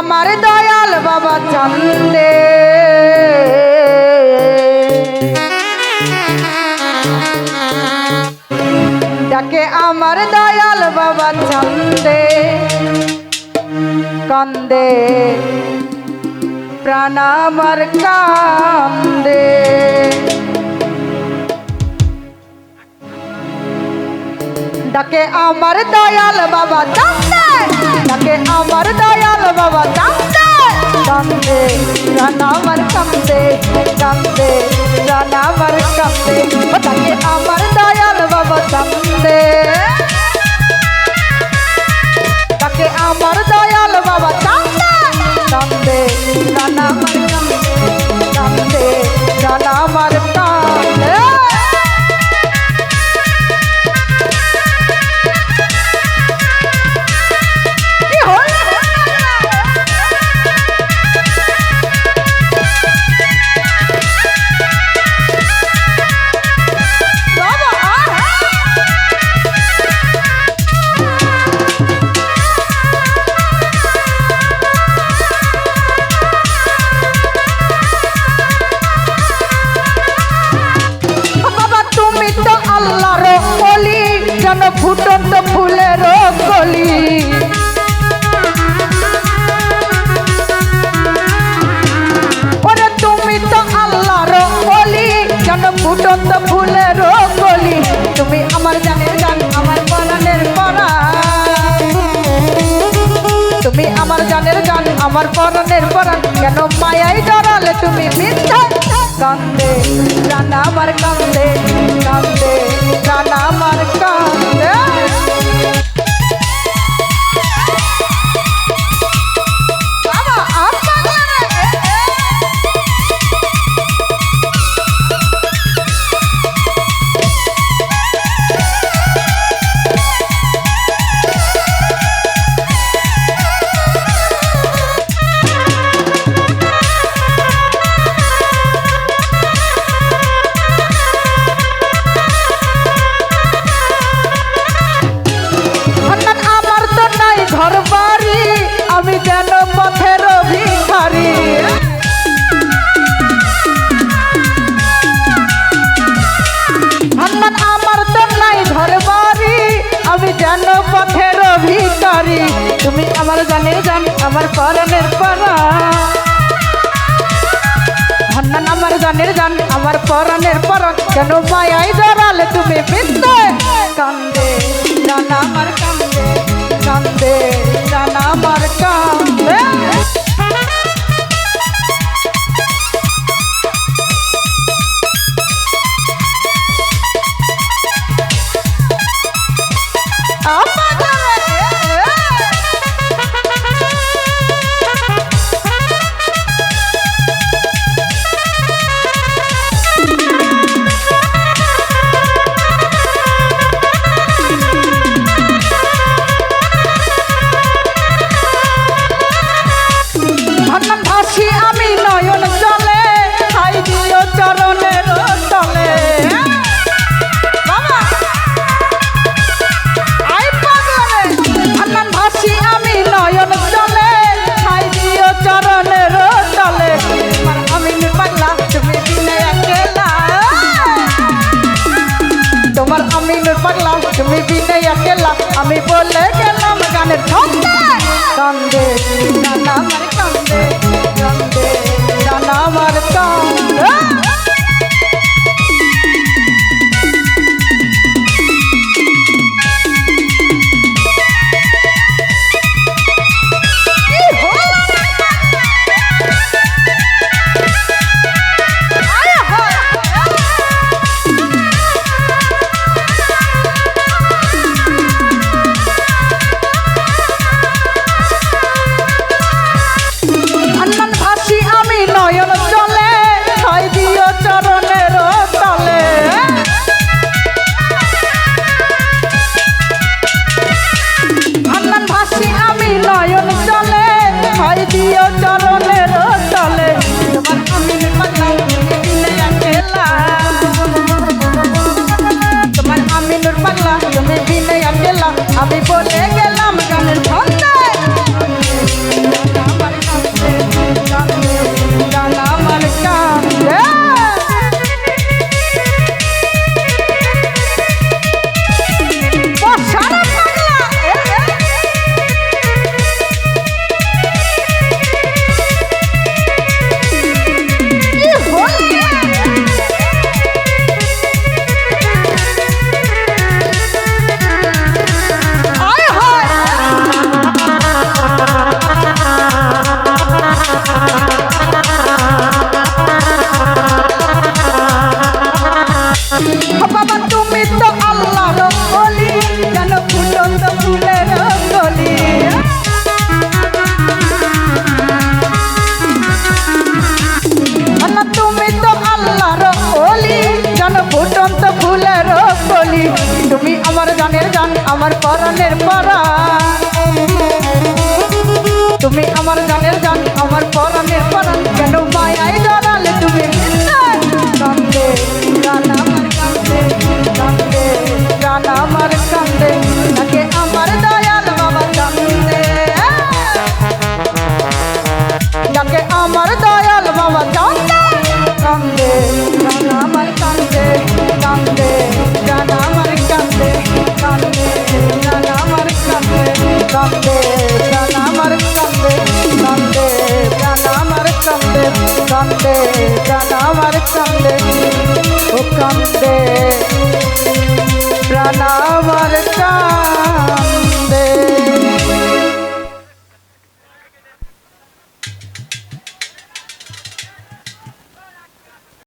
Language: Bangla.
আমার দয়াল বাবা চান্দে ডাকে আমার দয়াল বাবা চান্দে কান্দে প্রাণ আমার কান্দে ডাকে আমার দয়াল বাবা চান্দে ডাকে আমার দয়াল বাবা চান্দে কান্দে প্রাণ আমার কান্দে কান্দে প্রাণ আমার কান্দে ডাকে আমার দয়াল বাবা চান্দে ডাকে আমার দয়াল বাবা চান্দে কান্দে প্রাণ আমার কান্দে কান্দে প্রাণ আমার কান্দে ফুটন্ত ফুলের কলি ওরে তুমি তো আল্লাহর ওলি যেন ফুটন্ত ফুলের কলি তুমি আমার জানের জান আমার পরাণের পরাণ তুমি আমার জানের জান আমার পরাণের পরাণ কেন মায়ায় জড়ালে তুমি মিথ্যা কান্দে প্রাণ আমার কান্দে কান্দে প্রাণ আমার কান্দে আমি যেন পথের ভিখারি ভান্ডান আমার তো নাই ঘর বাড়ি আমি যেন পথের ভিখারি তুমি আমার জানের জান আমার পরাণের পরাণ ভান্ডান আমার জানের জান আমার পরাণের পরাণ কেন মায়ায় জড়ালে তুমি বিন্দে কান্দে জান আমার কান্দে কান্দে জান আমার কান্দে আমি নয়ন চলে হাই দিও চরণের তলে ভাসি আমি নয়ন চলে হাই দিও চরণের তলে আমি পাগলা তুমি বিনে একেলা তোমার আমি পাগলা তুমি বিনে একেলা আমি বলে গেলাম গানের ছন্দে কান্দে নানা আমার কান্দে কান্দে নানা আমার কান্দে নয়ন চলে হাই দিও চরণের তলে ভান্ডান ভাসি আমি নয়ন চলে হাই দিও চরণের তলে তোমার আমি পাগলা তুমি বিনে একেলা তোমার আমি পাগলা তুমি বিনে একেলা আমি বলে গেলাম গানের ছন্দে আমার জান আমার পরাণের পরাণ কেন মায়ায় জড়ালে তুমি কান্দে প্রাণ আমার কান্দে কান্দে প্রাণ আমার কান্দে তাকে আমার দয়াল বাবা কান্দে তাকে আমার দয়াল বাবা কান্দে কান্দে প্রাণ আমার কান্দে কান্দে প্রাণ আমার কান্দে কান্দে প্রাণ আমার কান্দে কান্দে প্রাণ আমার কান্দে কান্দে প্রাণ আমার কান্দে কান্দে প্রাণ আমার কান্দে ও কান্দে প্রাণ আমার কান্দে।